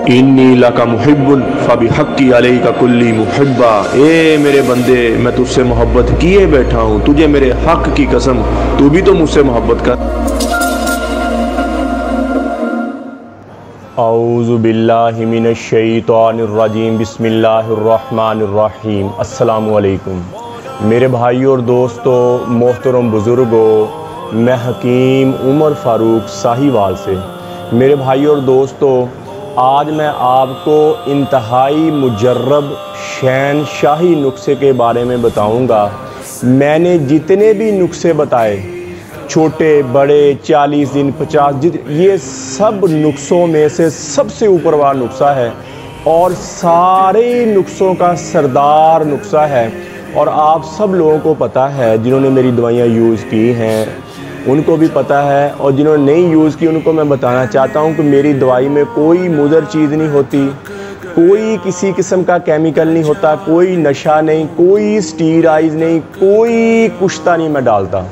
इन्नी लका मुहिब्बुन फबिहक्की अलैका कुल्ली मुहिब्बा। ए मेरे बंदे, मैं तुझसे मोहब्बत किए बैठा हूँ, तुझे मेरे हक की कसम तू भी तो मुझसे मोहब्बत कर। औज़ु बिल्लाहि मिनश शैतानिर रजीम, बिस्मिल्लाहिर रहमानिर रहीम। अस्सलामु अलैकुम मेरे भाइयों और दोस्तों, मोहतरम बुज़ुर्गों, मैं हकीम उमर फ़ारूक साहिवाल से। मेरे भाइयों और दोस्तों, आज मैं आपको इंतहाई मुजर्रब शहनशाही नुस्खे के बारे में बताऊंगा। मैंने जितने भी नुस्खे बताए, छोटे बड़े, 40 दिन 50 दिन, ये सब नुस्खों में से सबसे ऊपर वाला नुस्खा है और सारे नुस्खों का सरदार नुस्खा है। और आप सब लोगों को पता है, जिन्होंने मेरी दवाइयाँ यूज़ की हैं उनको भी पता है, और जिन्होंने नहीं यूज़ की उनको मैं बताना चाहता हूँ कि मेरी दवाई में कोई मुज़र चीज़ नहीं होती, कोई किसी किस्म का केमिकल नहीं होता, कोई नशा नहीं, कोई स्टीरॉइड नहीं, कोई कुश्ता नहीं मैं डालता।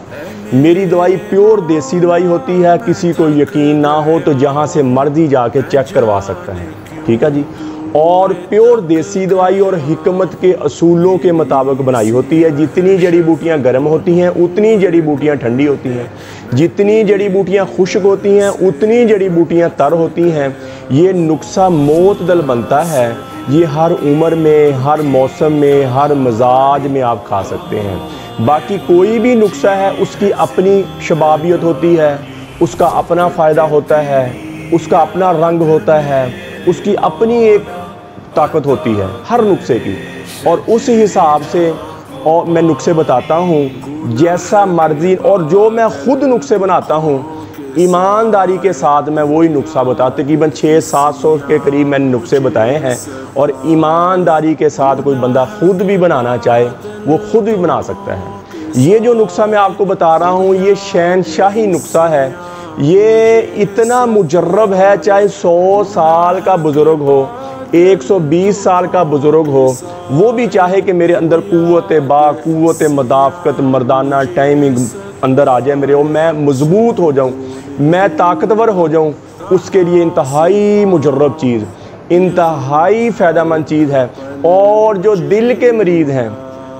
मेरी दवाई प्योर देसी दवाई होती है। किसी को यकीन ना हो तो जहाँ से मर्जी जाके चेक करवा सकता है, ठीक है जी। और प्योर देसी दवाई और हिकमत के असूलों के मुताबिक बनाई होती है। जितनी जड़ी बूटियाँ गर्म होती हैं उतनी जड़ी बूटियाँ ठंडी होती हैं, जितनी जड़ी बूटियाँ खुश्क होती हैं उतनी जड़ी बूटियाँ तर होती हैं। ये नुस्खा मोतदल बनता है। ये हर उम्र में, हर मौसम में, हर मिजाज में आप खा सकते हैं। बाकी कोई भी नुस्खा है उसकी अपनी शबाबियत होती है, उसका अपना फ़ायदा होता है, उसका अपना रंग होता है, उसकी अपनी एक ताकत होती है हर नुस्खे की। और उस हिसाब से और मैं नुस्खे बताता हूँ जैसा मर्जी, और जो मैं ख़ुद नुस्खे बनाता हूँ ईमानदारी के साथ मैं वही नुस्खा बताता। तकरीबन 600-700 के करीब मैंने नुस्खे बताए हैं, और ईमानदारी के साथ कोई बंदा ख़ुद भी बनाना चाहे वो ख़ुद भी बना सकता है। ये जो नुस्खा मैं आपको बता रहा हूँ ये शहनशाही नुस्खा है। ये इतना मुजर्रब है, चाहे 100 साल का बुज़ुर्ग हो, 120 साल का बुज़ुर्ग हो, वो भी चाहे कि मेरे अंदर क़ुव्वत मदाफ़क़त मर्दाना टाइमिंग अंदर आ जाए मेरे, और मैं मजबूत हो जाऊँ, मैं ताकतवर हो जाऊँ, उसके लिए इंतहाई मुजर्रब चीज़, इंतहाई फ़ायदेमंद चीज़ है। और जो दिल के मरीज़ हैं,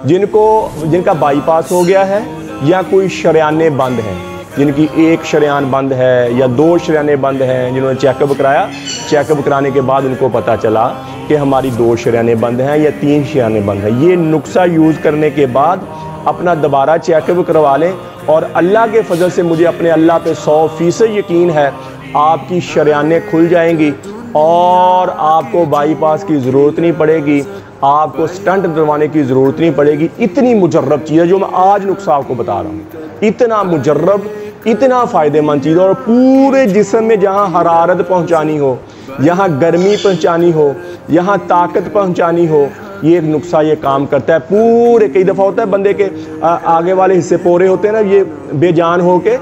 जिनका बाईपास हो गया है या कोई शरियाने बंद हैं, जिनकी एक शरियान बंद है या 2 शरियाने बंद हैं, जिन्होंने चेकअप कराया, चेकअप कराने के बाद उनको पता चला कि हमारी 2 शरियाने बंद हैं या 3 शरियाने बंद हैं, ये नुस्खा यूज़ करने के बाद अपना दोबारा चेकअप करवा लें। और अल्लाह के फजल से मुझे अपने अल्लाह पे 100% यकीन है, आपकी शरियाने खुल जाएंगी और आपको बाईपास की ज़रूरत नहीं पड़ेगी, आपको स्टंट डलवाने की ज़रूरत नहीं पड़ेगी। इतनी मुजर्रब चीज़ है जो मैं आज नुस्खा आपको बता रहा हूँ, इतना मुजर्रब, इतना फ़ायदेमंद चीज़। और पूरे जिस्म में जहाँ हरारत पहुँचानी हो, यहाँ गर्मी पहुँचानी हो, यहाँ ताकत पहुँचानी हो, ये एक नुस्खा ये काम करता है। पूरे कई दफ़ा होता है बंदे के आगे वाले हिस्से पोरे होते हैं ना, ये बेजान हो के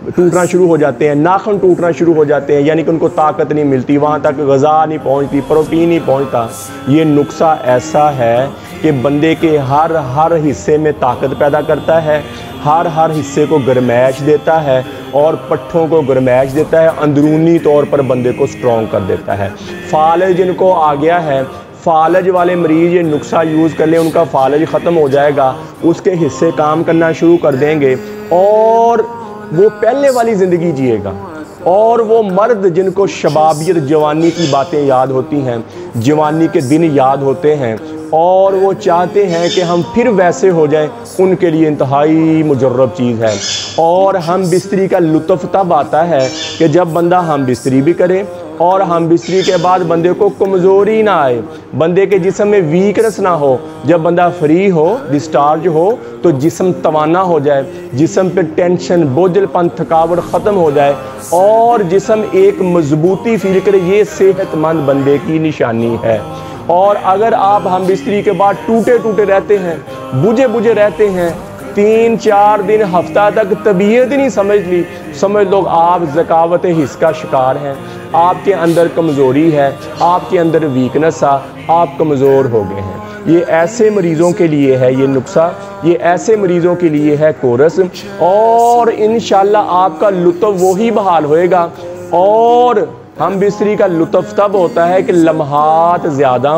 टूटना शुरू हो जाते हैं, नाखून टूटना शुरू हो जाते हैं, यानी कि उनको ताकत नहीं मिलती, वहाँ तक ग़िज़ा नहीं पहुँचती, प्रोटीन नहीं पहुँचता। ये नुस्खा ऐसा है कि बंदे के हर हिस्से में ताकत पैदा करता है, हर हिस्से को गरमैश देता है और पट्ठों को गरमैश देता है, अंदरूनी तौर पर बंदे को स्ट्रॉन्ग कर देता है। फालज जिनको आ गया है, फालज वाले मरीज़ ये नुस्खा यूज़ कर लें, उनका फालज ख़त्म हो जाएगा, उसके हिस्से काम करना शुरू कर देंगे और वो पहले वाली ज़िंदगी जिएगा। और वो मर्द जिनको शबाबियत, जवानी की बातें याद होती हैं, जवानी के दिन याद होते हैं और वो चाहते हैं कि हम फिर वैसे हो जाएं, उनके लिए इंतहाई मुजर्रब चीज़ है। और हम बिस्तरी का लुत्फ़ तब आता है कि जब बंदा हम बिस्तरी भी करे और हम बिस्तरी के बाद बंदे को कमज़ोरी ना आए, बंदे के जिस्म में वीकनेस ना हो। जब बंदा फ्री हो, डिस्चार्ज हो, तो जिस्म तवाना हो जाए, जिस्म पे टेंशन, बोझलपन, थकावट ख़त्म हो जाए और जिस्म एक मजबूती फील करे, ये सेहतमंद बंदे की निशानी है। और अगर आप हम बिस्तरी के बाद टूटे टूटे रहते हैं, बुझे बुझे रहते हैं, 3-4 दिन, हफ्ता तक तबीयत ही नहीं समझ लो आप ज़कावत हिस्स का शिकार हैं, आपके अंदर कमज़ोरी है, आपके अंदर वीकनेस है, आप कमज़ोर हो गए हैं। ये ऐसे मरीज़ों के लिए है ये नुस्खा ये ऐसे मरीज़ों के लिए है कोरस। और इंशाल्लाह आपका लुत्फ़ वही बहाल होएगा। और हम बिस्तरी का लुत्फ़ तब होता है कि लम्हात ज़्यादा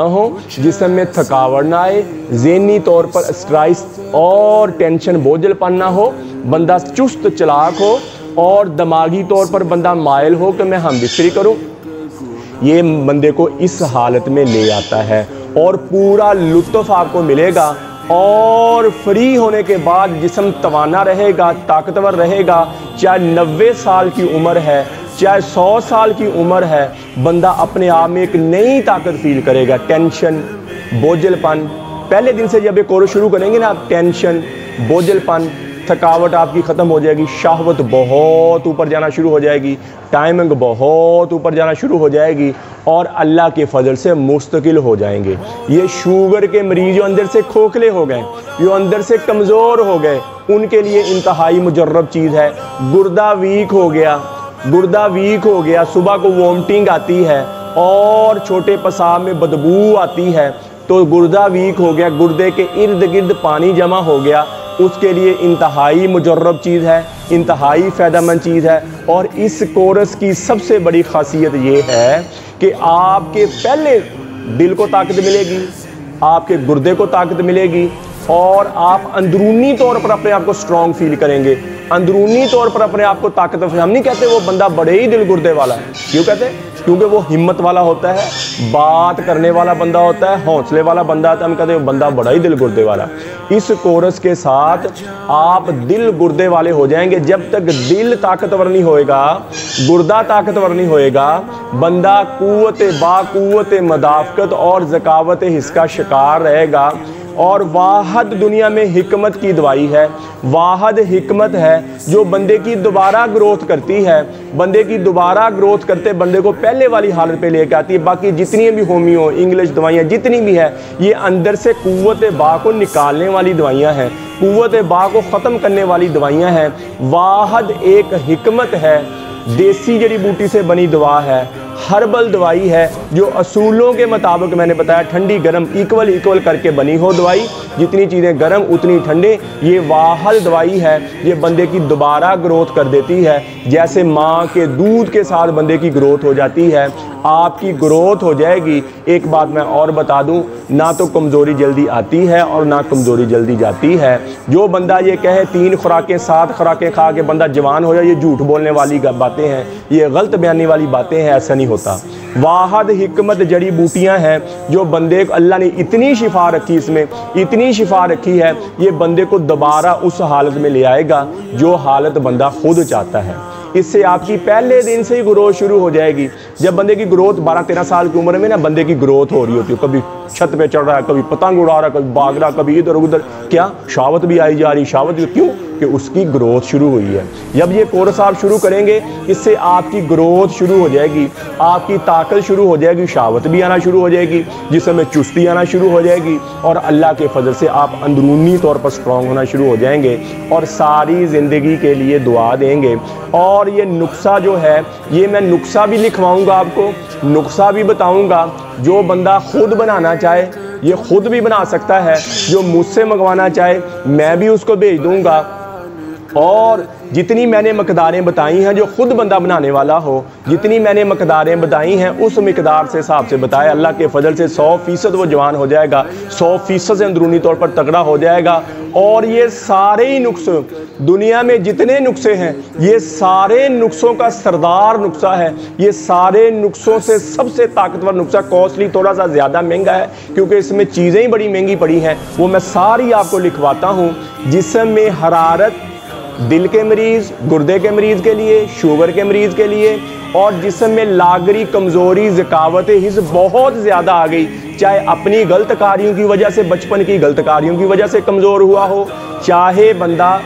हों, जिस्म में थकावट ना आए, ज़हनी तौर पर स्ट्रेस और टेंशन बोझलपन ना हो, बंदा चुस्त चलाक हो और दिमागी तौर पर बंदा मायल हो कि मैं हम बिस्तरी करूँ। ये बंदे को इस हालत में ले आता है और पूरा लुत्फ़ आपको मिलेगा। और फ्री होने के बाद जिस्म तवाना रहेगा, ताकतवर रहेगा। चाहे 90 साल की उम्र है, चाहे 100 साल की उम्र है, बंदा अपने आप में एक नई ताकत फील करेगा। टेंशन, बोझलपन, पहले दिन से जब ये कोर्स शुरू करेंगे ना आप, टेंशन, बोझलपन, थकावट आपकी ख़त्म हो जाएगी। शहवत बहुत ऊपर जाना शुरू हो जाएगी, टाइमिंग बहुत ऊपर जाना शुरू हो जाएगी और अल्लाह के फजल से मुस्तकिल हो जाएंगे। ये शुगर के मरीज जो अंदर से खोखले हो गए, जो अंदर से कमज़ोर हो गए, उनके लिए इंतहाई मुजर्रब चीज़ है। गुर्दा वीक हो गया, सुबह को वॉमिटिंग आती है और छोटे पेशाब में बदबू आती है, तो गुर्दा वीक हो गया, गुर्दे के इर्द गिर्द पानी जमा हो गया, उसके लिए इंतहाई मुजर्रब चीज़ है, इंतहाई फ़ायदेमंद चीज़ है। और इस कोर्स की सबसे बड़ी खासियत ये है कि आपके पहले दिल को ताकत मिलेगी, आपके गुर्दे को ताकत मिलेगी और आप अंदरूनी तौर पर अपने आप को स्ट्रॉन्ग फील करेंगे। अंदरूनी तौर पर अपने आप को ताकतवर, हम नहीं कहते वो बंदा बड़े ही दिल गुर्दे वाला है। क्यों कहते हैं? क्योंकि वो हिम्मत वाला होता है, बात करने वाला बंदा होता है, हौसले वाला बंदा होता है। हम कहते हैं वो बंदा बड़ा ही दिल गुर्दे वाला। इस कोर्स के साथ आप दिल गुर्दे वाले हो जाएंगे। जब तक दिल ताकतवर नहीं होएगा, गुर्दा ताकतवर नहीं होएगा, बंदा बाकुव्वत मदाफ़कत और ज़कावत हिस्स का शिकार रहेगा। और वाहद दुनिया में हिकमत की दवाई है, वाहद हिकमत है जो बंदे की दोबारा ग्रोथ करती है, बंदे की दोबारा ग्रोथ करते बंदे को पहले वाली हालत पे लेकर आती है। बाकी जितनी भी होमियो इंग्लिश दवाइयाँ जितनी भी है, ये अंदर से कुव्वत बा को निकालने वाली दवाइयाँ हैं, कुव्वत बा को ख़त्म करने वाली दवाइयाँ हैं। वाहद एक हिकमत है, देसी जड़ी बूटी से बनी दवा है, हर्बल दवाई है जो असूलों के मुताबिक मैंने बताया ठंडी गर्म इक्वल करके बनी हो दवाई। जितनी चीज़ें गर्म उतनी ठंडे। ये वाहल दवाई है, ये बंदे की दोबारा ग्रोथ कर देती है। जैसे माँ के दूध के साथ बंदे की ग्रोथ हो जाती है, आपकी ग्रोथ हो जाएगी। एक बात मैं और बता दूं, ना तो कमज़ोरी जल्दी आती है और ना कमज़ोरी जल्दी जाती है। जो बंदा ये कहे 3 खुराकें 7 खुराकें खा के बंदा जवान हो जाए, ये झूठ बोलने वाली बातें हैं, ये गलत बयानी वाली बातें हैं। ऐसा नहीं होता। वाहद हिकमत जड़ी बूटियां हैं जो बंदे को अल्लाह ने इतनी शिफा रखी, इसमें इतनी शिफा रखी है, ये बंदे को दोबारा उस हालत में ले आएगा जो हालत बंदा खुद चाहता है। इससे आपकी पहले दिन से ही ग्रोथ शुरू हो जाएगी। जब बंदे की ग्रोथ 12-13 साल की उम्र में ना बंदे की ग्रोथ हो रही होती है, कभी छत पे चढ़ रहा है, कभी पतंग उड़ा रहा है, कभी भाग रहा, कभी इधर उधर, क्या शावत भी आई जा रही, शावत भी, क्यों कि उसकी ग्रोथ शुरू हुई है। जब ये कोर्स आप शुरू करेंगे, इससे आपकी ग्रोथ शुरू हो जाएगी, आपकी ताकत शुरू हो जाएगी, शावत भी आना शुरू हो जाएगी, जिसमें चुस्ती आना शुरू हो जाएगी और अल्लाह के फजल से आप अंदरूनी तौर पर स्ट्रॉन्ग होना शुरू हो जाएंगे और सारी ज़िंदगी के लिए दुआ देंगे। और ये नुस्खा जो है, ये मैं नुस्खा भी लिखवाऊंगा आपको, नुस्खा भी बताऊंगा। जो बंदा खुद बनाना चाहे ये खुद भी बना सकता है, जो मुझसे मंगवाना चाहे मैं भी उसको भेज दूंगा। और जितनी मैंने मकदारें बताई हैं, जो खुद बंदा बनाने वाला हो, जितनी मैंने मकदारें बताई हैं उस मकदार से हिसाब से बताया, अल्लाह के फजल से 100% वो जवान हो जाएगा, 100% से अंदरूनी तौर पर तगड़ा हो जाएगा। और ये सारे ही नुस्खे, दुनिया में जितने नुस्खे हैं, ये सारे नुस्खों का सरदार नुस्खा है। ये सारे नुस्खों से सबसे ताकतवर नुस्खा, कॉस्टली थोड़ा सा ज़्यादा महंगा है क्योंकि इसमें चीज़ें ही बड़ी महंगी पड़ी हैं, वो मैं सारी आपको लिखवाता हूँ। जिस्म में हरारत, दिल के मरीज़, गुर्दे के मरीज़ के लिए, शुगर के मरीज़ के लिए, और जिस्म में लागरी, कमज़ोरी, ज़कावत हिस्स बहुत ज़्यादा आ गई, चाहे अपनी गलत कार्यों की वजह से, बचपन की गलत कार्यों की वजह से कमज़ोर हुआ हो, चाहे बंदा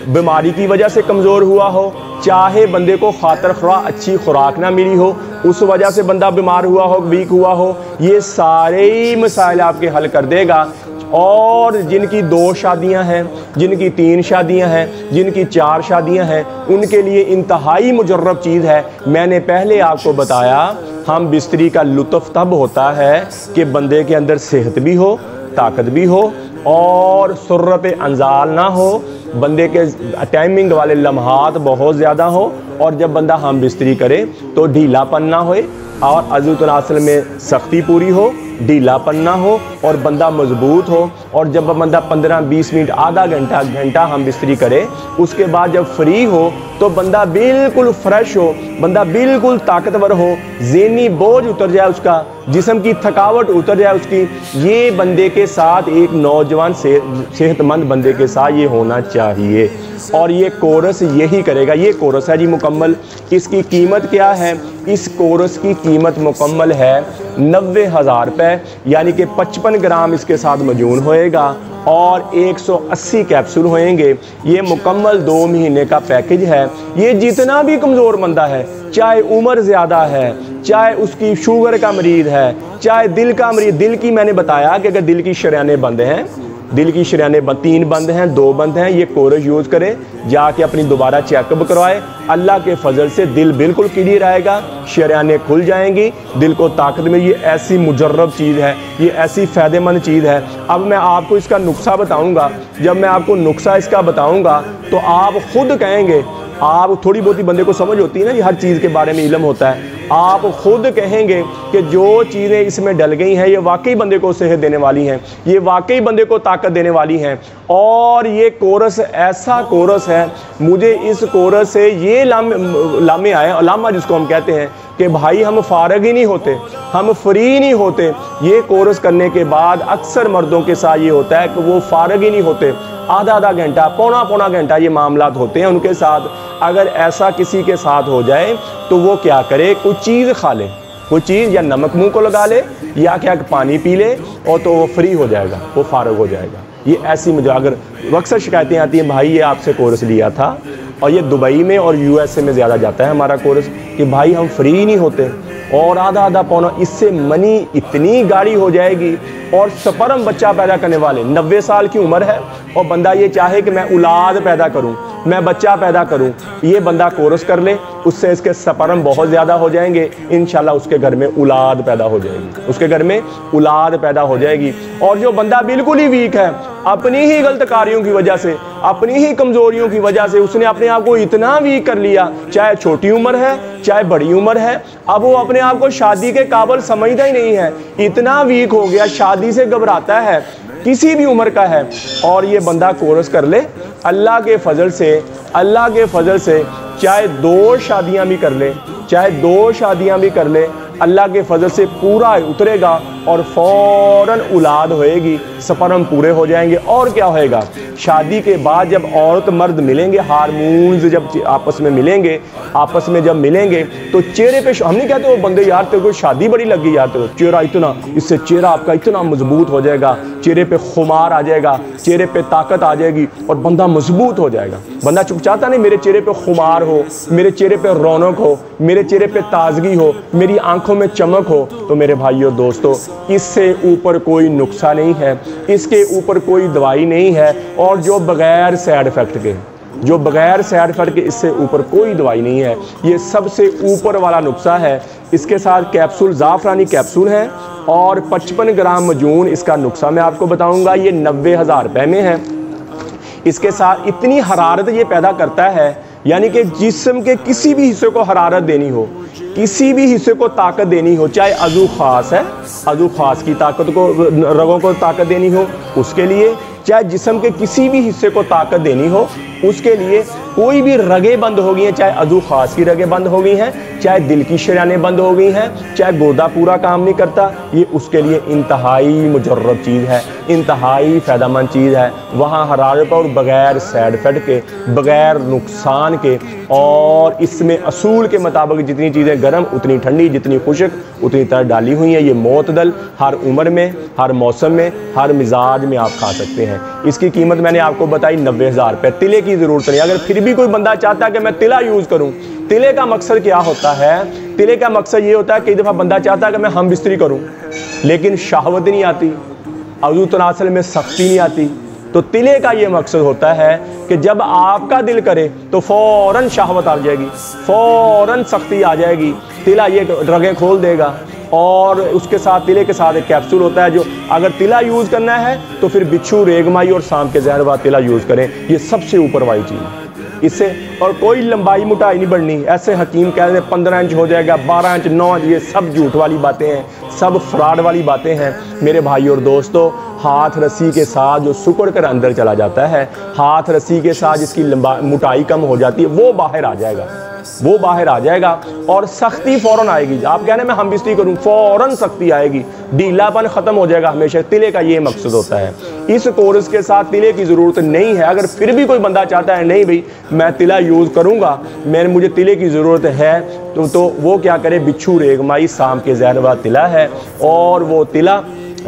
बीमारी की वजह से कमज़ोर हुआ हो, चाहे बंदे को खातर खुरा अच्छी खुराक ना मिली हो, उस वजह से बंदा बीमार हुआ हो, वीक हुआ हो, ये सारे ही मसाइल आपके हल कर देगा। और जिनकी 2 शादियां हैं, जिनकी 3 शादियां हैं, जिनकी 4 शादियां हैं, उनके लिए इंतहाई मुजर्रब चीज़ है। मैंने पहले आपको बताया, हम बिस्तरी का लुत्फ़ तब होता है कि बंदे के अंदर सेहत भी हो, ताकत भी हो, और सुर्रत अंजाल ना हो, बंदे के टाइमिंग वाले लम्हात बहुत ज़्यादा हो, और जब बंदा हम बिस्तरी करे तो ढीलापन ना होए, और अज़ू तनासल में सख्ती पूरी हो, ढीलापन ना हो, और बंदा मजबूत हो। और जब बंदा 15-20 मिनट, आधा घंटा हम बिस्तरी करे, उसके बाद जब फ्री हो तो बंदा बिल्कुल फ्रेश हो, बंदा बिल्कुल ताकतवर हो, ज़हनी बोझ उतर जाए उसका, जिस्म की थकावट उतर जाए उसकी। ये बंदे के साथ, एक नौजवान सेहतमंद बंदे के साथ ये होना चाहिए, और ये कोर्स यही करेगा। ये कोर्स है जी मुकम्मल। इसकी कीमत क्या है? इस कोर्स की कीमत मुकम्मल है 90,000 रुपये, यानी कि 55 ग्राम इसके साथ मजून होएगा और 180 कैप्सूल होएंगे। ये मुकम्मल 2 महीने का पैकेज है। ये जितना भी कमज़ोर बंदा है, चाहे उम्र ज़्यादा है, चाहे उसकी शुगर का मरीज़ है, चाहे दिल का मरीज़, दिल की मैंने बताया कि अगर दिल की शरियानें बंद हैं, दिल की शरियानें 3 बंद हैं, 2 बंद हैं, ये कोर्स यूज़ करें, जाके अपनी दोबारा चेकअप करवाए। अल्लाह के फजल से दिल बिल्कुल क्लियर आएगा, शरियानें खुल जाएंगी, दिल को ताकत में। ये ऐसी मुजर्रब चीज़ है, ये ऐसी फ़ायदेमंद चीज़ है। अब मैं आपको इसका नुस्खा बताऊँगा। जब मैं आपको नुस्खा इसका बताऊँगा तो आप खुद कहेंगे, आप थोड़ी बहुत ही बंदे को समझ होती है ना, ये हर चीज़ के बारे में इल्म होता है, आप खुद कहेंगे कि जो चीज़ें इसमें डल गई हैं ये वाकई बंदे को सेहत देने वाली हैं, ये वाकई बंदे को ताकत देने वाली हैं। और ये कोर्स ऐसा कोर्स है, मुझे इस कोर्स से ये लामे आए, लामा जिसको हम कहते हैं कि भाई हम फारग ही नहीं होते, हम फ्री नहीं होते। ये कोर्स करने के बाद अक्सर मर्दों के साथ ये होता है कि वो फारग ही नहीं होते, आधा घंटा, पौना घंटा ये मामलात होते हैं उनके साथ। अगर ऐसा किसी के साथ हो जाए तो वो क्या करे, कुछ चीज़ खा ले, कोई चीज़, या नमक मुंह को लगा ले, या क्या पानी पी ले, और तो वो फ्री हो जाएगा, वो फारग हो जाएगा। ये ऐसी मुझे अगर अक्सर शिकायतें आती हैं, भाई ये आपसे कोर्स लिया था, और ये दुबई में और यूएसए में ज़्यादा जाता है हमारा कोर्स, कि भाई हम फ्री ही नहीं होते, और आधा पौना, इससे मनी इतनी गाढ़ी हो जाएगी। और स्पर्म बच्चा पैदा करने वाले, 90 साल की उम्र है और बंदा ये चाहे कि मैं औलाद पैदा करूं, मैं बच्चा पैदा करूं, ये बंदा कोर्स कर ले, उससे इसके स्पर्म बहुत ज़्यादा हो जाएंगे, इंशाल्लाह उसके घर में औलाद पैदा हो जाएगी, उसके घर में औलाद पैदा हो जाएगी। और जो बंदा बिल्कुल ही वीक है, अपनी ही गलत कार्यों की वजह से, अपनी ही कमज़ोरियों की वजह से उसने अपने आप को इतना वीक कर लिया, चाहे छोटी उम्र है चाहे बड़ी उम्र है, अब वो अपने आप को शादी के काबिल समझता ही नहीं है, इतना वीक हो गया, शादी से घबराता है, किसी भी उम्र का है। और ये बंदा कोर्स कर ले, अल्लाह के फजल से, अल्लाह के फजल से, चाहे 2 शादियां भी कर ले, चाहे 2 शादियां भी कर ले, अल्लाह के फजल से पूरा उतरेगा और फ़ौरन औलाद होएगी, स्पर्म पूरे हो जाएंगे। और क्या होएगा, शादी के बाद जब औरत मर्द मिलेंगे, हार्मोन्स जब आपस में मिलेंगे, आपस में जब मिलेंगे तो चेहरे पे, हम नहीं कहते वो बंदे यार तेरे को शादी बड़ी लगी यार, तेरे चेहरा इतना, इससे चेहरा आपका इतना मजबूत हो जाएगा, चेहरे पे खुमार आ जाएगा, चेहरे पे ताकत आ जाएगी और बंदा मजबूत हो जाएगा। बंदा चुप चाहता नहीं मेरे चेहरे पे खुमार हो, मेरे चेहरे पे रौनक हो, मेरे चेहरे पे ताजगी हो, मेरी आंखों में चमक हो। तो मेरे भाइयों दोस्तों, इससे ऊपर कोई नुस्खा नहीं है, इसके ऊपर कोई दवाई नहीं है, और जो बगैर साइड इफेक्ट के, जो बगैर साइड इफेक्ट के, इससे ऊपर कोई दवाई नहीं है। ये सबसे ऊपर वाला नुस्खा है। इसके साथ कैप्सूल, ज़ाफ़रानी कैप्सूल है और 55 ग्राम मजून, इसका नुस्खा मैं आपको बताऊंगा। ये 90,000 रुपये में है। इसके साथ इतनी हरारत ये पैदा करता है, यानी कि जिस्म के किसी भी हिस्से को हरारत देनी हो, किसी भी हिस्से को ताकत देनी हो, चाहे अज़ू ख़ास है, अज़ू ख़ास की ताकत को, रगों को ताकत देनी हो उसके लिए, चाहे जिस्म के किसी भी हिस्से को ताकत देनी हो उसके लिए, कोई भी रगें बंद हो गई हैं, चाहे अज़ू ख़ास की रगें बंद हो गई हैं, चाहे दिल की शरियानें बंद हो गई हैं, चाहे गुर्दा पूरा काम नहीं करता, ये उसके लिए इंतहाई मुजर्रब चीज़ है, इंतहाई फ़ायदेमंद चीज़ है। वहाँ हरारत और बग़ैर साइड इफेक्ट के, बग़ैर नुकसान के, और इसमें असूल के मुताबिक जितनी चीज़ें गर्म उतनी ठंडी, जितनी खुश्क उतनी तरह डाली हुई हैं। ये मोतदल, हर उम्र में, हर मौसम में, हर मिजाज में आप खा सकते हैं। इसकी कीमत मैंने आपको बताई 90,000 रुपये। तिले की ज़रूरत नहीं। अगर फिर भी कोई बंदा चाहता है कि मैं तिला यूज़ करूँ, तिले का मकसद क्या होता है? तिले का मकसद ये होता है, कई दफ़ा बंदा चाहता है कि मैं हम बिस्तरी करूँ लेकिन शहवत नहीं आती, अज़ू तनासल में सख्ती नहीं आती, तो तिले का ये मकसद होता है कि जब आपका दिल करे तो फ़ौरन शहवत आ जाएगी, फ़ौरन सख्ती आ जाएगी, तिला ये रगें खोल देगा और उसके साथ तिले के साथ एक कैप्सूल होता है, जो अगर तिला यूज़ करना है तो फिर बिच्छू, रेगमाई और सांप के जहर वाला तिला यूज़ करें। ये सबसे ऊपर वाली चीज़ है। इससे और कोई लंबाई मोटाई नहीं बढ़नी। ऐसे हकीम कहते हैं 15 इंच हो जाएगा, 12 इंच, 9 इंच, ये सब झूठ वाली बातें हैं, सब फ्रॉड वाली बातें हैं मेरे भाई और दोस्तों। हाथ रस्सी के साथ जो सुकड़ कर अंदर चला जाता है, हाथ रस्सी के साथ जिसकी मोटाई कम हो जाती है, वो बाहर आ जाएगा, वो बाहर आ जाएगा और सख्ती फ़ौरन आएगी। आप कहने मैं हम बिस्ती करूँ, फ़ौरन सख्ती आएगी, ढीलापन ख़त्म हो जाएगा हमेशा। तिले का ये मकसद होता है। इस कोर्स के साथ तिले की ज़रूरत नहीं है। अगर फिर भी कोई बंदा चाहता है नहीं भाई मैं तिला यूज़ करूँगा, मुझे तिले की ज़रूरत है, तो वो क्या करे, बिच्छू, रेगमाई, सांप के जहर वाला तिला है और वो तिला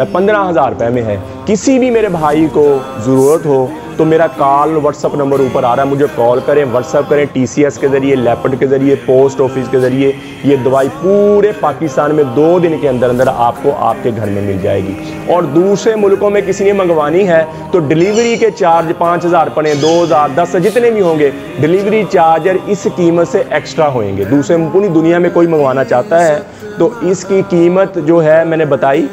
15,000 रुपये में है। किसी भी मेरे भाई को ज़रूरत हो तो मेरा कॉल व्हाट्सअप नंबर ऊपर आ रहा है, मुझे कॉल करें, व्हाट्सअप करें, TCS के ज़रिए, लेपर्ड के ज़रिए, पोस्ट ऑफिस के ज़रिए। ये दवाई पूरे पाकिस्तान में 2 दिन के अंदर अंदर आपको आपके घर में मिल जाएगी। और दूसरे मुल्कों में किसी ने मंगवानी है तो डिलीवरी के चार्ज 5,000 पड़े, 2,000, 10 जितने भी होंगे, डिलीवरी चार्जर इस कीमत से एक्स्ट्रा होंगे। दूसरे पूरी दुनिया में कोई मंगवाना चाहता है तो इसकी कीमत जो है मैंने बताई,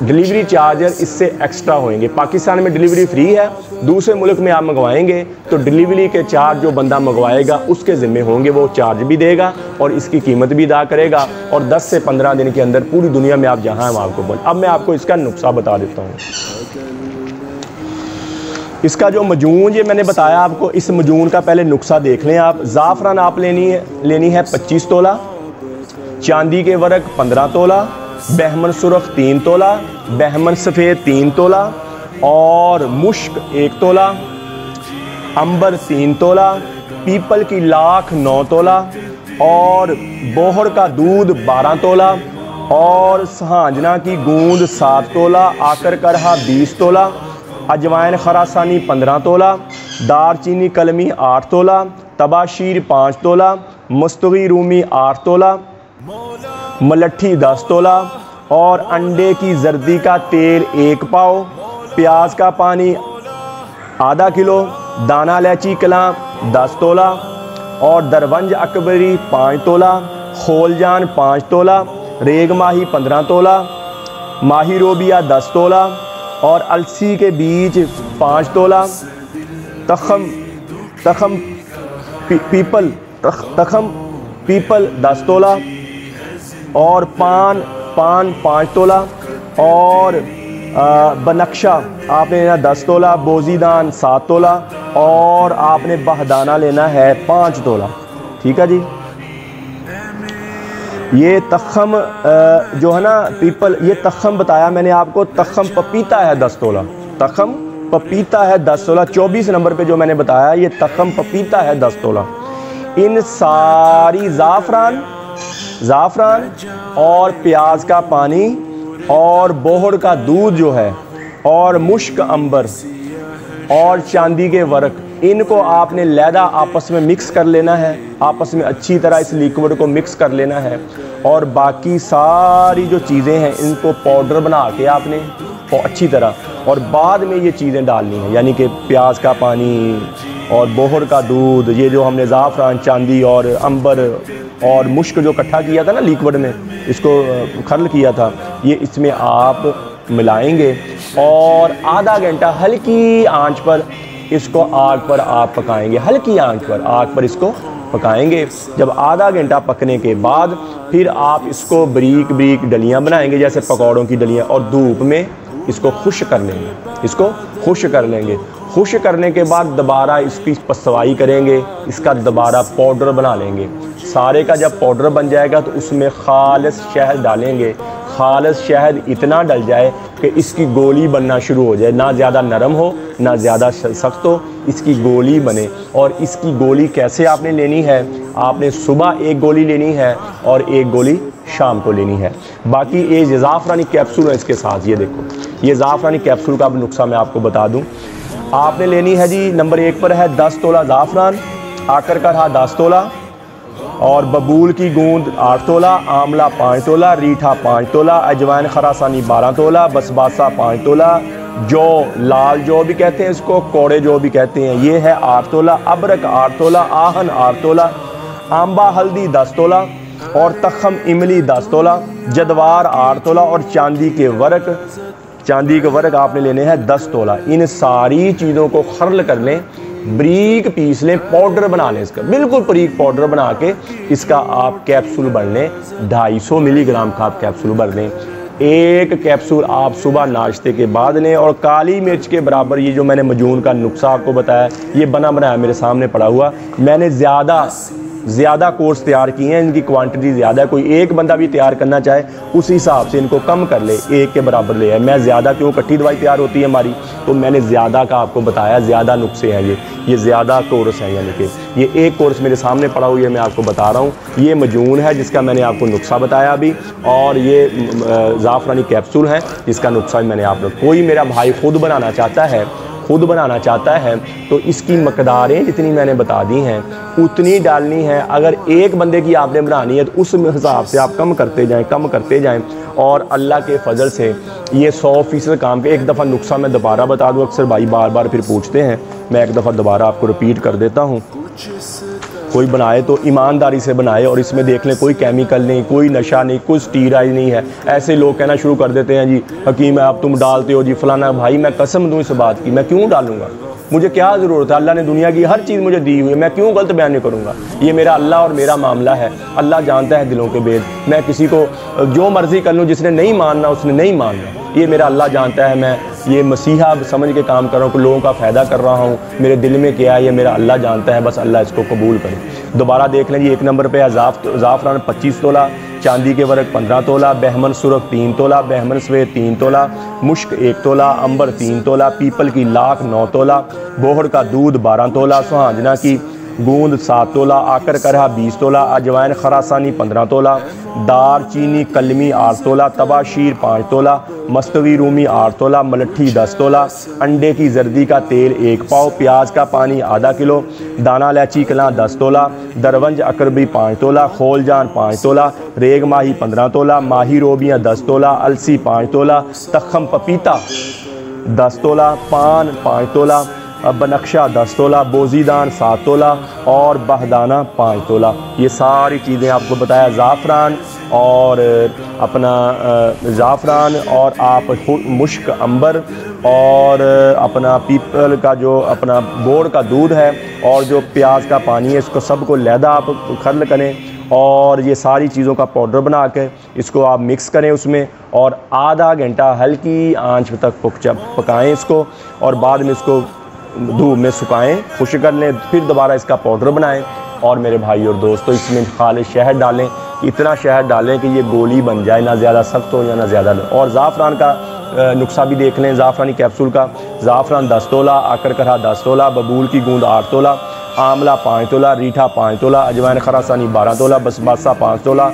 डिलीवरी चार्जर इससे एक्स्ट्रा होंगे। पाकिस्तान में डिलीवरी फ्री है, दूसरे मुल्क में आप मंगवाएंगे तो डिलीवरी के चार्ज जो बंदा मंगवाएगा उसके ज़िम्मे होंगे, वो चार्ज भी देगा और इसकी कीमत भी अदा करेगा। और 10 से 15 दिन के अंदर पूरी दुनिया में आप जहाँ हैं आपको बोल। अब मैं आपको इसका नुस्खा बता देता हूँ। इसका जो मजून ये मैंने बताया आपको, इस मजून का पहले नुस्खा देख लें आप। ज़ाफ़रान आप लेनी है 25 तोला, चांदी के वर्क 15 तोला, बहमन सुरख 3 तोला, बहमन सफ़ेद 3 तोला और मुश्क 1 तोला, अंबर 3 तोला, पीपल की लाख 9 तोला और बोहर का दूध 12 तोला और सहाजना की गूंद 7 तोला, आकर करहा 20 तोला, अजवाइन खरासानी 15 तोला, दारचीनी कलमी 8 तोला, तबाशीर 5 तोला, मुस्तगी रूमी 8 तोला, मलट्ठी 10 तोला और अंडे की जर्दी का तेल 1 पाव, प्याज का पानी आधा किलो, दाना इलायची कलां 10 तोला और दरवंज अकबरी 5 तोला, खोलजान 5 तोला, रेग माही 15 तोला, माही रोबिया 10 तोला और अलसी के बीज 5 तोला, तखम पीपल 10 तोला और पान 5 तोला और बनक्शा आपने लेना 10 तोला, बोजीदान 7 तोला और आपने बहदाना लेना है 5 तोला। ठीक है जी। ये तखम जो है ना पीपल, ये तखम बताया मैंने आपको, तखम पपीता है 10 तोला, तखम पपीता है 10 तोला। 24 नंबर पे जो मैंने बताया ये तखम पपीता है 10 तोला। इन सारी ज़ाफ़रान और प्याज का पानी और बोहर का दूध जो है और मुश्क अंबर और चांदी के वर्क, इनको आपने लैदा आपस में मिक्स कर लेना है, आपस में अच्छी तरह इस लिक्विड को मिक्स कर लेना है। और बाकी सारी जो चीज़ें हैं इनको पाउडर बना के आपने अच्छी तरह, और बाद में ये चीज़ें डालनी है, यानी कि प्याज का पानी और बोहर का दूध, ये जो हमने ज़ाफ़रान, चांदी और अंबर और मुश्क जो इकट्ठा किया था ना लिक्विड में, इसको खरल किया था, ये इसमें आप मिलाएंगे और आधा घंटा हल्की आंच पर इसको आग पर आप पकाएंगे, हल्की आंच पर आग पर इसको पकाएंगे। जब आधा घंटा पकने के बाद फिर आप इसको बारीक बारीक डलियाँ बनाएंगे, जैसे पकौड़ों की डलियाँ, और धूप में इसको खुश कर लेंगे, इसको खुश कर लेंगे। खुश करने के बाद दोबारा इसकी पसवाई करेंगे, इसका दोबारा पाउडर बना लेंगे। सारे का जब पाउडर बन जाएगा तो उसमें खालिस शहद डालेंगे। खालिस शहद इतना डल जाए कि इसकी गोली बनना शुरू हो जाए, ना ज़्यादा नरम हो ना ज़्यादा सख्त हो, इसकी गोली बने। और इसकी गोली कैसे आपने लेनी है, आपने सुबह 1 गोली लेनी है और 1 गोली शाम को लेनी है। बाकी ये ज़ाफ़रानी कैप्सूल है इसके साथ, ये देखो ये ज़ाफ़रानी कैप्सूल का अब नुस्खा मैं आपको बता दूं। आपने लेनी है जी, नंबर 1 पर है 10 तोला ज़ाफ़रान, आकर का रहा 10 तोला और बबूल की गूंद 8 तोला, आंवला 5 तोला, रीठा 5 तोला, अजवाइन खरासानी 12 तोला, बसबासा 5 तोला, जौ लाल जौ भी कहते हैं इसको, कोड़े जौ भी कहते हैं, ये है 8 तोला, अबरक 8 तोला, आहन 8 तोला, आंबा हल्दी 10 तोला और तखम इमली 10 तोला, जदवार 8 तोला और चांदी के वर्क आपने लेने हैं 10 तोला। इन सारी चीज़ों को खर्ल कर लें, बारीक पीस लें, पाउडर बना लें, इसका बिल्कुल बारीक पाउडर बना के इसका आप कैप्सूल भर लें। 250 मिलीग्राम का आप कैप्सूल भर लें। एक कैप्सूल आप सुबह नाश्ते के बाद लें। और काली मिर्च के बराबर ये जो मैंने मजून का नुस्खा आपको बताया, ये बना बनाया मेरे सामने पड़ा हुआ। मैंने ज़्यादा कोर्स तैयार किए हैं, इनकी क्वांटिटी ज़्यादा है। कोई एक बंदा भी तैयार करना चाहे उस हिसाब से इनको कम कर ले, एक के बराबर ले आए। मैं ज़्यादा क्यों, इकट्ठी दवाई तैयार होती है हमारी, तो मैंने ज़्यादा का आपको बताया। ज़्यादा नुस्खे हैं ये ज़्यादा कोर्स हैं, यानी कि ये एक कोर्स मेरे सामने पड़ा हुआ है, मैं आपको बता रहा हूँ। ये मजून है जिसका मैंने आपको नुस्खा बताया अभी, और ये ज़ाफ़रानी कैप्सूल है जिसका नुस्खा मैंने आप लोग। कोई मेरा भाई खुद बनाना चाहता है तो इसकी मकदारें जितनी मैंने बता दी हैं उतनी डालनी है। अगर एक बंदे की आपने बनानी है तो उस हिसाब से आप कम करते जाएं और अल्लाह के फजल से ये 100% काम पे। एक दफ़ा नुस्खा मैं दोबारा बता दूँ, अक्सर भाई बार बार फिर पूछते हैं, मैं एक दफ़ा दोबारा आपको रिपीट कर देता हूँ। कोई बनाए तो ईमानदारी से बनाए, और इसमें देख लें कोई केमिकल नहीं, कोई नशा नहीं, कुछ स्टीराइज नहीं है। ऐसे लोग कहना शुरू कर देते हैं, जी हकीम है आप तुम डालते हो जी फलाना। भाई मैं कसम दूँ इस बात की, मैं क्यों डालूंगा, मुझे क्या ज़रूरत है, अल्लाह ने दुनिया की हर चीज़ मुझे दी हुई है, मैं क्यों गलत बयान नहीं करूँगा। ये मेरा अल्लाह और मेरा मामला है, अल्लाह जानता है दिलों के भेद। मैं किसी को जो मर्ज़ी कर लूँ, जिसने नहीं मानना उसने नहीं मानना, ये मेरा अल्लाह जानता है। मैं ये मसीहा समझ के काम कर रहा हूँ, लोगों का फ़ायदा कर रहा हूँ, मेरे दिल में क्या है ये मेरा अल्लाह जानता है। बस अल्लाह इसको कबूल करे। दोबारा देख लें जी, एक नंबर पे है ज़ाफ़रान 25 तोला, चांदी के वर्क 15 तोला, बहमन सुरख 3 तोला, बहमन सफ़ेद 3 तोला, मुश्क 1 तोला, अंबर 3 तोला, पीपल की लाख 9 तोला, बोहड़ का दूध 12 तोला, सुहांजना की गूंद 7 तोला, आकर करहा 20 तोला, अजवाइन खरासानी 15 तोला, दार चीनी कलमी 8 तोला, तबाशीर 5 तोला, मस्तवी रूमी 8 तोला, मलट्ठी 10 तोला, अंडे की जर्दी का तेल 1 पाव, प्याज का पानी आधा किलो, दाना इलायची कलां 10 तोला, दरवंज अकरबी 5 तोला, खोलजान 5 तोला, रेग माही 15 तोला, माही रोबियाँ 10 तोला, अलसी 5 तोला, तखम पपीता 10 तोला, पान 5 तोला, बनक्शा 10 तोला, बोजीदान 7 तोला और बहदाना 5 तोला। ये सारी चीज़ें आपको बताया। ज़ाफ़रान और अपना ज़ाफ़रान और आप मुश्क अंबर और अपना पीपल का जो अपना बोर का दूध है और जो प्याज का पानी है, इसको सबको लहदा आप खर्ल करें और ये सारी चीज़ों का पाउडर बना के इसको आप मिक्स करें उसमें, और आधा घंटा हल्की आंच तक पकाएं इसको, और बाद में इसको धूप में सुखाएं, खुश कर लें, फिर दोबारा इसका पाउडर बनाएं। और मेरे भाई और दोस्तों, इसमें खाली शहद डालें, इतना शहद डालें कि ये गोली बन जाए, ना ज़्यादा सख्त हो या ना ज़्यादा। और ज़ाफ़रान का नुस्खा भी देख लें, ज़ाफ़रानी कैप्सूल का। ज़ाफ़रान 10 तोला, आकर करहा 10 तोला, बबूल की गूंद 8 तोला, आंवला 5 तोला, रीठा 5 तोला, अजवाइन खरासानी 12 तोला, बसबासा 5 तोला,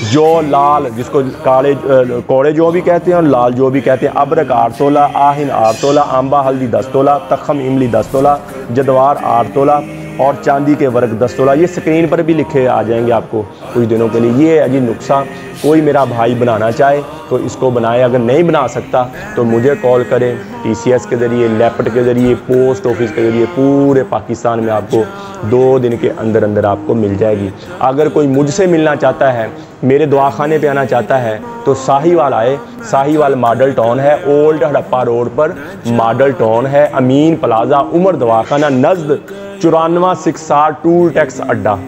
जो लाल जिसको काले कोड़े जो भी कहते हैं और लाल जो भी कहते हैं, अबरक 8 तोला, आहिन 8 तोला, आंबा हल्दी 10 तोला, तखम इमली 10 तोला, जदवार 8 तोला और चांदी के वर्क 10 तोला। ये स्क्रीन पर भी लिखे आ जाएंगे आपको कुछ दिनों के लिए। ये है जी नुस्खा। कोई मेरा भाई बनाना चाहे तो इसको बनाए, अगर नहीं बना सकता तो मुझे कॉल करें। TCS के ज़रिए, लेपट के ज़रिए, पोस्ट ऑफिस के ज़रिए पूरे पाकिस्तान में आपको 2 दिन के अंदर अंदर आपको मिल जाएगी। अगर कोई मुझसे मिलना चाहता है, मेरे दवाखाने पे आना चाहता है तो साहिवाल आए। साहिवाल मॉडल टाउन है, ओल्ड हड़प्पा रोड पर मॉडल टाउन है, अमीन प्लाजा, उमर दवाखाना नज़द 9468 टूल टैक्स अड्डा,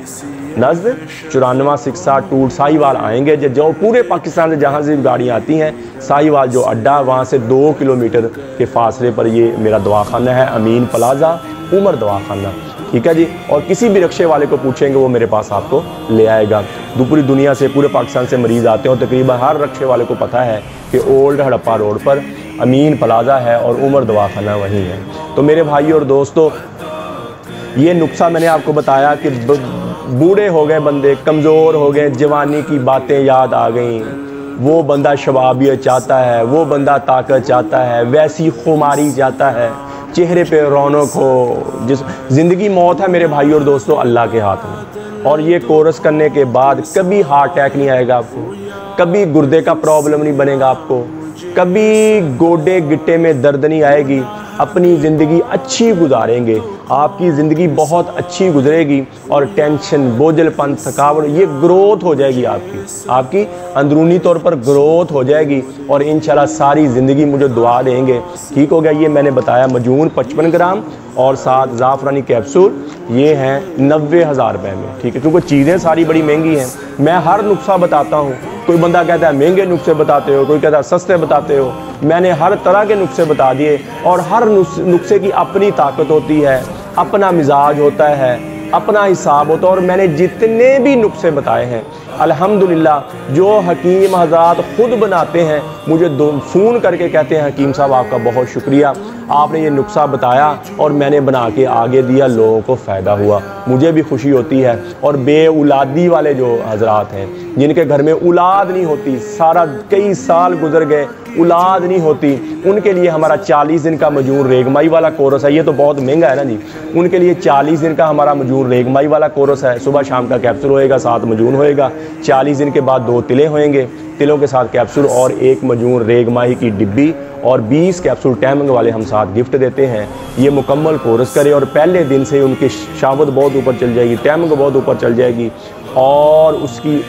नज़द 9468 टूल। साहिवाल आएंगे जो पूरे पाकिस्तान से जहाँ से गाड़ियाँ आती हैं, साहिवाल जो अड्डा वहाँ से 2 किलोमीटर के फासले पर ये मेरा दवाखाना है, अमीन प्लाजा, उमर दवाखाना। ठीक है जी। और किसी भी रिक्शे वाले को पूछेंगे वो मेरे पास आपको ले आएगा। पूरी दुनिया से, पूरे पाकिस्तान से मरीज़ आते हैं और तकरीबन हर रिक्शे वाले को पता है कि ओल्ड हड़प्पा रोड पर अमीन प्लाजा है और उमर दवाखाना वहीं है। तो मेरे भाई और दोस्तों, ये नुस्खा मैंने आपको बताया कि बूढ़े हो गए बंदे, कमज़ोर हो गए, जवानी की बातें याद आ गई, वो बंदा शबाबियत चाहता है, वो बंदा ताकत चाहता है, वैसी खुमारी चाहता है, चेहरे पे रौनक हो। जिस ज़िंदगी मौत है मेरे भाई और दोस्तों अल्लाह के हाथ में। और ये कोर्स करने के बाद कभी हार्ट अटैक नहीं आएगा आपको, कभी गुर्दे का प्रॉब्लम नहीं बनेगा आपको, कभी गोडे गिट्टे में दर्द नहीं आएगी, अपनी ज़िंदगी अच्छी गुजारेंगे, आपकी ज़िंदगी बहुत अच्छी गुजरेगी और टेंशन, बोझलपन, थकावट ये ग्रोथ हो जाएगी, आपकी अंदरूनी तौर पर ग्रोथ हो जाएगी और इंशाल्लाह सारी ज़िंदगी मुझे दुआ देंगे। ठीक हो गया। ये मैंने बताया मजून 55 ग्राम और 7 ज़ाफ़रानी कैप्सूल, ये हैं 90,000 रुपये में। ठीक है, क्योंकि चीज़ें सारी बड़ी महंगी हैं। मैं हर नुस्खा बताता हूँ। कोई बंदा कहता है महंगे नुस्खे बताते हो, कोई कहता है सस्ते बताते हो। मैंने हर तरह के नुस्खे बता दिए और हर नुस्खे की अपनी ताकत होती है, अपना मिजाज होता है, अपना हिसाब होता है। और मैंने जितने भी नुस्खे बताए हैं अल्हम्दुलिल्लाह जो हकीम हज़रात खुद बनाते हैं, मुझे फ़ोन करके कहते हैं हकीम साहब आपका बहुत शुक्रिया, आपने ये नुस्खा बताया और मैंने बना के आगे दिया, लोगों को फ़ायदा हुआ, मुझे भी खुशी होती है। और बेऔलादी वाले जो हज़रात हैं जिनके घर में औलाद नहीं होती, कई साल गुजर गए, औलाद नहीं होती, उनके लिए हमारा 40 दिन का मजून रेगमाई वाला कोर्स है। ये तो बहुत महंगा है ना जी। उनके लिए 40 दिन का हमारा मजून रेगमाई वाला कोर्स है। सुबह शाम का कैप्सूल होएगा, 7 मजून होएगा, 40 दिन के बाद 2 तिले होंगे, तिलों के साथ कैप्सूल और 1 मजून रेगमाही की डिब्बी और 20 कैप्सूल टैमंग वाले हम साथ गिफ्ट देते हैं। ये मुकम्मल कोर्स करें और पहले दिन से उनकी शावत बहुत ऊपर चल जाएगी, टैमंग बहुत ऊपर चल जाएगी और उसकी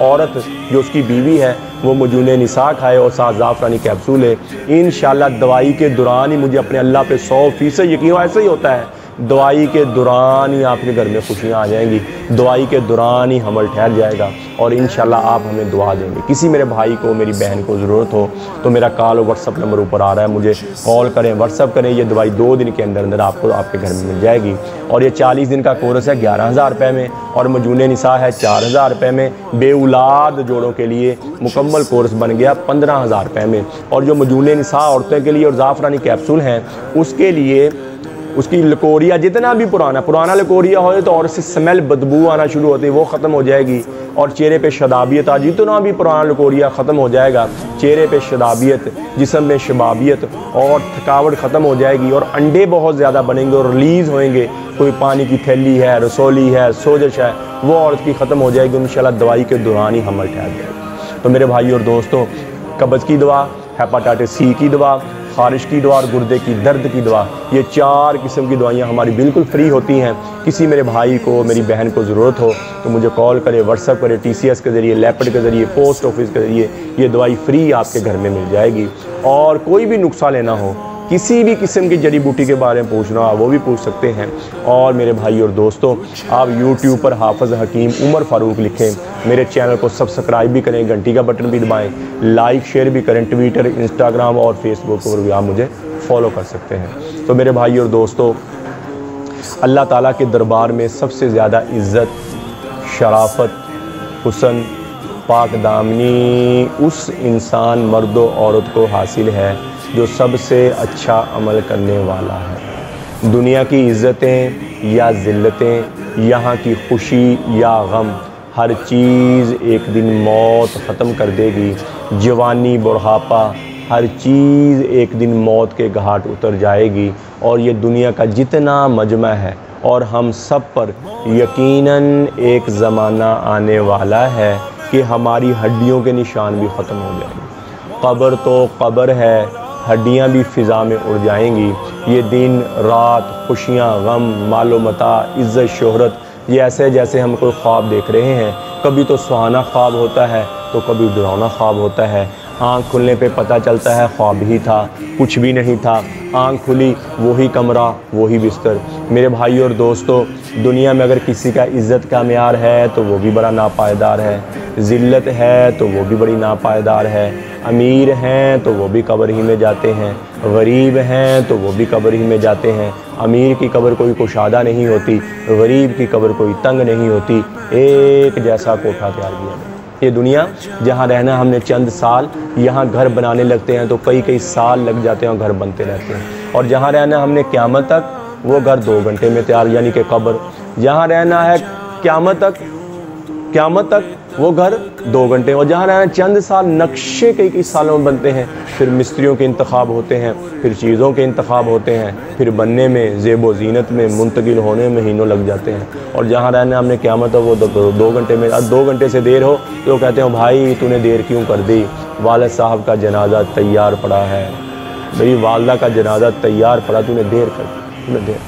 औरत जो उसकी बीवी है वो मजून निसा खाए और 7 ज़ाफ़रानी कैप्सूल है। इंशाल्लाह दवाई के दौरान ही मुझे अपने अल्लाह पे 100% यकीन, ऐसा ही होता है, दवाई के दौरान ही आपके घर में खुशियाँ आ जाएंगी, दवाई के दौरान ही हमल ठहर जाएगा और इंशाल्लाह आप हमें दुआ देंगे। किसी मेरे भाई को, मेरी बहन को ज़रूरत हो तो मेरा कॉल और व्हाट्सअप नंबर ऊपर आ रहा है, मुझे कॉल करें, व्हाट्सअप करें। ये दवाई 2 दिन के अंदर अंदर आपको आपके घर में मिल जाएगी। और ये 40 दिन का कोर्स है 11,000 रुपये में और मजून निसा है 4,000 रुपये में। बेऔलाद जोड़ों के लिए मुकम्मल कोर्स बन गया 15,000 रुपये में। और जो मजून निसा औरतों के लिए और ज़ाफ़रानी कैप्सूल हैं उसके लिए उसकी लकोरिया जितना भी पुराना लकोरिया हो तो और से स्मेल बदबू आना शुरू होती है, वो ख़त्म हो जाएगी। और चेहरे पे शदाबियत आ, जितना भी पुराना लकोरिया ख़त्म हो जाएगा, चेहरे पे शदाबियत, जिस्म में शबाबियत और थकावट ख़त्म हो जाएगी और अंडे बहुत ज़्यादा बनेंगे और रिलीज़ होएंगे। कोई पानी की थैली है, रसोली है, सोजश है, वो औरत की ख़त्म हो जाएगी इंशाल्लाह दवाई के दौरान ही हमल ठहर जाएगी। तो मेरे भाई और दोस्तों, कब्ज़ की दवा, हेपाटाइटिस सी की दवा, ख़ारिश की दवा और गुर्दे की दर्द की दवा, ये 4 किस्म की दवाइयाँ हमारी बिल्कुल फ्री होती हैं। किसी मेरे भाई को, मेरी बहन को ज़रूरत हो तो मुझे कॉल करे, व्हाट्सअप करे, TCS के ज़रिए, लेपर्ड के ज़रिए, पोस्ट ऑफिस के ज़रिए ये दवाई फ्री आपके घर में मिल जाएगी। और कोई भी नुस्खा लेना हो, किसी भी किस्म की जड़ी बूटी के बारे में पूछना हो वो भी पूछ सकते हैं। और मेरे भाई और दोस्तों, आप YouTube पर हाफ़िज़ हकीम उमर फ़ारूक लिखें, मेरे चैनल को सब्सक्राइब भी करें, घंटी का बटन भी दबाएं, लाइक शेयर भी करें, ट्विटर, इंस्टाग्राम और फेसबुक पर भी आप मुझे फॉलो कर सकते हैं। तो मेरे भाई और दोस्तों, अल्लाह ताला के दरबार में सबसे ज़्यादा इज़्ज़त, शराफत, हुस्न, पाक दामनी उस इंसान, मर्द व औरत को हासिल है जो सबसे अच्छा अमल करने वाला है। दुनिया की इज़्ज़तें या ज़िल्लतें, यहाँ की खुशी या गम, हर चीज़ एक दिन मौत ख़त्म कर देगी। जवानी, बुढ़ापा, हर चीज़ एक दिन मौत के घाट उतर जाएगी। और ये दुनिया का जितना मजमा है और हम सब पर यकीनन एक ज़माना आने वाला है कि हमारी हड्डियों के निशान भी ख़त्म हो जाएंगे। कब्र तो कब्र है, हड्डियाँ भी फ़िज़ा में उड़ जाएंगी। ये दिन रात, खुशियाँ, गम, मालो मता, इज़्ज़त, शोहरत, ये ऐसे जैसे हम कोई ख्वाब देख रहे हैं। कभी तो सुहाना ख्वाब होता है तो कभी डरावना ख्वाब होता है। आँख खुलने पे पता चलता है ख्वाब ही था, कुछ भी नहीं था। आँख खुली, वही कमरा, वही बिस्तर। मेरे भाई और दोस्तों, दुनिया में अगर किसी का इज़्ज़त का म्यार है तो वो भी बड़ा नापायदार है, ज़िल्लत है तो वो भी बड़ी नापायदार है, अमीर हैं तो वो भी कब्र ही में जाते हैं, गरीब हैं तो वो भी कब्र ही में जाते हैं। अमीर की कब्र कोई कुशादा नहीं होती, गरीब की कब्र कोई तंग नहीं होती, एक जैसा कोठा तैयार किया गया। ये दुनिया जहाँ रहना हमने चंद साल, यहाँ घर बनाने लगते हैं तो कई साल लग जाते हैं और घर बनते रहते हैं। और जहाँ रहना हमने क़यामत तक, वो घर 2 घंटे में तैयार, यानी कि कब्र। जहाँ रहना है क़यामत तक, क़यामत तक वो घर 2 घंटे, और जहाँ रहना चंद साल, नक्शे कई सालों में बनते हैं, फिर मिस्त्रियों के इंतखाब होते हैं, फिर चीज़ों के इंतखाब होते हैं, फिर बनने में, ज़ेब ज़ीनत में, मुंतकिल होने में महीनों लग जाते हैं। और जहाँ रहना हमने क़यामत तक वो 2 घंटे में, 2 घंटे से देर हो तो कहते हैं भाई तूने देर क्यों कर दी, वालिद साहब का जनाजा तैयार पड़ा है, मेरी वालदा का जनाजा तैयार पड़ा, तूने देर कर दी, तूने देर।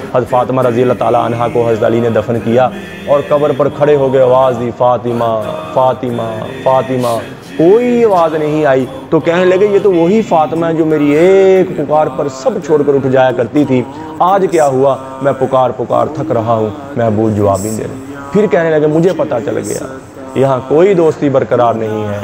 हज़रत फ़ातिमा रज़ी अल्लाह ताला अन्हा को हज़रत अली ने दफन किया और कब्र पर खड़े हो गए, आवाज़ दी फ़ातिमा फ़ातिमा फ़ातिमा, कोई आवाज़ नहीं आई। तो कहने लगे ये तो वही फ़ातिमा है जो मेरी एक पुकार पर सब छोड़कर उठ जाया करती थी, आज क्या हुआ, मैं पुकार पुकार थक रहा हूँ, महबूब जवाब ही दे रहे। फिर कहने लगे मुझे पता चल गया यहाँ कोई दोस्ती बरकरार नहीं है,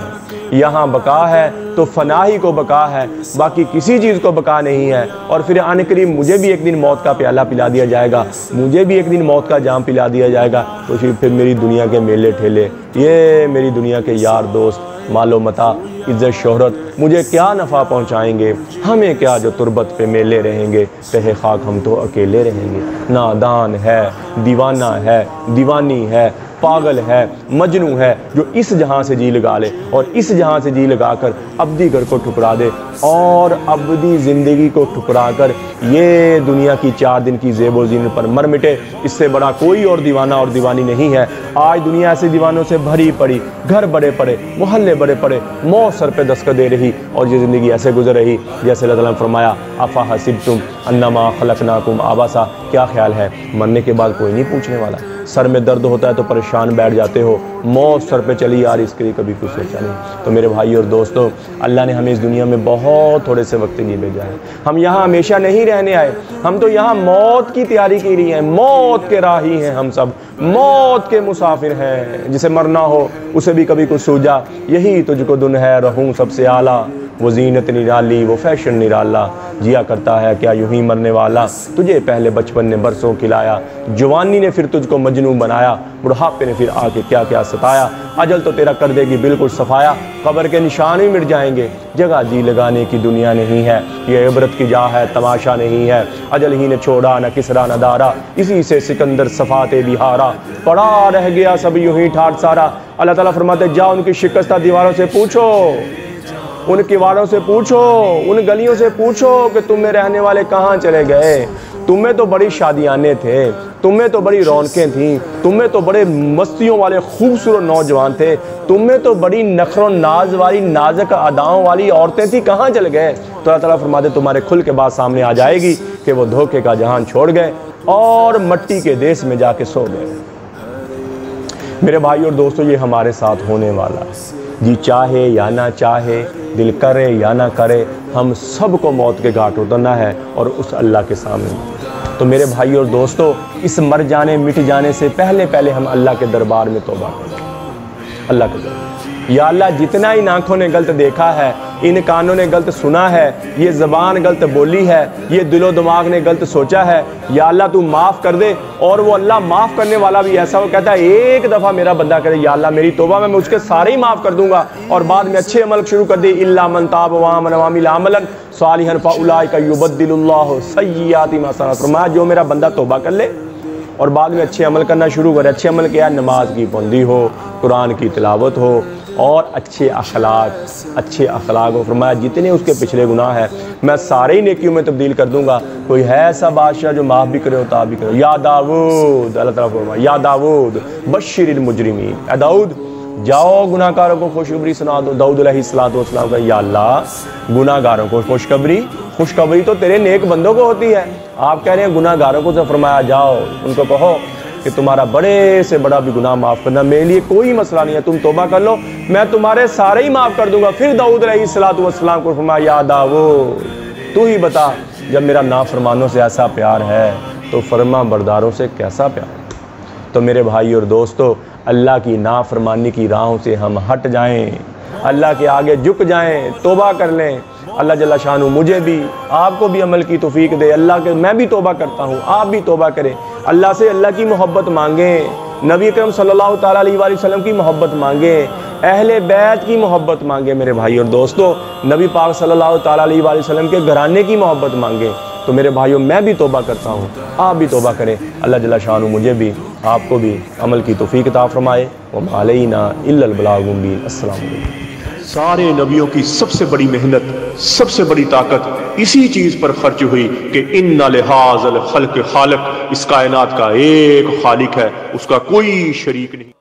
यहाँ बका है तो फनाही को बका है, बाकी किसी चीज़ को बका नहीं है। और फिर आने करीब मुझे भी एक दिन मौत का प्याला पिला दिया जाएगा, मुझे भी एक दिन मौत का जाम पिला दिया जाएगा, तो फिर मेरी दुनिया के मेले ठेले, ये मेरी दुनिया के यार दोस्त, मालो मता, इज़्ज़त शोहरत मुझे क्या नफ़ा पहुँचाएंगे, हमें क्या जो तुरबत पे मेले रहेंगे, तहे खाक हम तो अकेले रहेंगे। नादान है, दीवाना है, दीवानी है, पागल है, मजनू है, जो इस जहां से जी लगा ले और इस जहां से जी लगाकर अब्दी घर को ठुकरा दे और अब्दी ज़िंदगी को ठुकरा कर ये दुनिया की 4 दिन की ज़ेबो ज़ीनत पर मर मिटे, इससे बड़ा कोई और दीवाना और दीवानी नहीं है। आज दुनिया ऐसे दीवानों से भरी पड़ी, घर बड़े पड़े, मोहल्ले बड़े पड़े, मौत सर पे दस्तक दे रही और ये ज़िंदगी ऐसे गुजर रही जैसे अल्लाह ताला ने फरमाया अफ़ा हसिबतुम अन्नमा खलक़नाकुम आबासा, क्या ख्याल है मरने के बाद कोई नहीं पूछने वाला। सर में दर्द होता है तो परेशान बैठ जाते हो, मौत सर पे चली यार, इसके लिए कभी कुछ सोचा नहीं। तो मेरे भाई और दोस्तों, अल्लाह ने हमें इस दुनिया में बहुत थोड़े से वक्त नहीं भेजा है, हम यहाँ हमेशा नहीं रहने आए, हम तो यहाँ मौत की तैयारी के लिए हैं, मौत के राही हैं, हम सब मौत के मुसाफिर हैं। जिसे मरना हो उसे भी कभी कुछ सूझा, यही तुझको दुन है रहूं सबसे आला, वो जीनत निराली वो फैशन निराला, जिया करता है क्या यूं ही मरने वाला, तुझे पहले बचपन ने बरसों खिलाया, जवानी ने फिर तुझको मजनू बनाया, बुढ़ापे ने फिर आके क्या क्या सताया, अजल तो तेरा कर देगी बिल्कुल सफाया, कब्र के निशान भी मिट जाएंगे, जगह जी लगाने की दुनिया नहीं है, ये इबरत की जा है तमाशा नहीं है, अजल ही ने छोड़ा न किसरा न दारा, इसी से सिकंदर सफाते बिहारा, पड़ा रह गया सब यूं ही ठाट सारा। अल्लाह ताला फरमाते जा उनकी शिकस्ता दीवारों से पूछो, उन किवाड़ों से पूछो, उन गलियों से पूछो कि तुम में रहने वाले कहाँ चले गए, तुम्हें तो बड़ी शादियाने थे, तुम्हें तो बड़ी रौनकें थीं, तुम्हें तो बड़े मस्तियों वाले खूबसूरत नौजवान थे, तुम्हें तो बड़ी नखरों नाज वाली नाजुक अदाओं वाली औरतें थी, कहाँ चले गए। तो अल्लाह ताला फरमाते तुम्हारे खुल के बाद सामने आ जाएगी कि वो धोखे का जहान छोड़ गए और मट्टी के देश में जाके सो गए। मेरे भाई और दोस्तों, ये हमारे साथ होने वाला जी, चाहे या ना चाहे, दिल करे या ना करे, हम सबको मौत के घाट उतरना है और उस अल्लाह के सामने। तो मेरे भाई और दोस्तों, इस मर जाने मिट जाने से पहले पहले हम अल्लाह के दरबार में तौबा करें। अल्लाह के दरबार, या अल्लाह जितना इन आँखों ने गलत देखा है, इन कानों ने गलत सुना है, ये ज़बान गलत बोली है, ये दिलो दिमाग ने गलत सोचा है, या अल्लाह तू माफ़ कर दे। और वो अल्लाह माफ़ करने वाला भी ऐसा, वो कहता है एक दफ़ा मेरा बंदा करे या अल्लाह मेरी तौबा में मैं उसके सारे ही माफ़ कर दूंगा और बाद में अच्छे अमल शुरू कर दे, इल्ला मन ताब व आमन व अमिल अमलन सालिहन फउलाइका युबद्दिलुल्लाहु सय्यिआति मा सनअ। फरमाया जो मेरा बंदा तौबा कर ले और बाद में अच्छे अमल करना शुरू करे। अच्छे अमल क्या? नमाज की पाबंदी हो, कुरान की तिलावत हो और अच्छे अखलाक हो। फरमाया जितने उसके पिछले गुनाह हैं मैं सारे ही नेकियों में तब्दील कर दूंगा। कोई है ऐसा बादशाह जो माफ़ भी करे उतार भी करे। या दाऊद, अल्लाह ताला फरमाया या दाऊद बश्शिरिल मुजरिमीन, ए दाऊद जाओ गुनाहगारों को खुशखबरी सुना दो। दाऊद अलैहिस्सलातु वस्सलाम का या अल्लाह गुनाहगारों को खुशखबरी तो तेरे नेक बंदों को होती है, आप कह रहे हैं गुनाहगारों को। तो फरमाया जाओ उनको कहो कि तुम्हारा बड़े से बड़ा भी गुनाह माफ़ करना मेरे लिए कोई मसला नहीं है, तुम तौबा कर लो मैं तुम्हारे सारे ही माफ़ कर दूंगा। फिर दाऊद अलैहिस्सलातु वस्सलाम को फरमाया या दाऊद तू ही बता, जब मेरा नाफरमानों से ऐसा प्यार है तो फरमा बरदारों से कैसा प्यार है। तो मेरे भाई और दोस्तों, अल्लाह की नाफरमानी की राहों से हम हट जाएं, अल्लाह के आगे झुक जाएं, तौबा कर लें। अल्लाह जल्ला शानू मुझे भी आपको भी अमल की तौफीक दे। अल्लाह के मैं भी तौबा करता हूँ, आप भी तौबा करें। अल्लाह से अल्लाह की मोहब्बत मांगें, नबी अकरम सल्लल्लाहु ताला अलैहि वसल्लम की मोहब्बत मांगें, अहले बैत की मोहब्बत मांगें। मेरे भाई और दोस्तों, नबी पाक सल्लल्लाहु ताला अलैहि वसल्लम के घराने की मोहब्बत मांगें, तो मेरे भाइयों मैं भी तौबा करता हूँ, आप भी तौबा करें। अल्लाह जल्ल शान मुझे भी आपको भी अमल की तौफीक अता फरमाए। व अलैना इल्लल बलागुल मुबीन। अस्सलाम वालेकुम। सारे नबियों की सबसे बड़ी मेहनत, सबसे बड़ी ताकत इसी चीज पर खर्च हुई कि इन्ना लिहाज़ल खल्क़ खालिक, इस कायनात का एक खालिक है, उसका कोई शरीक नहीं।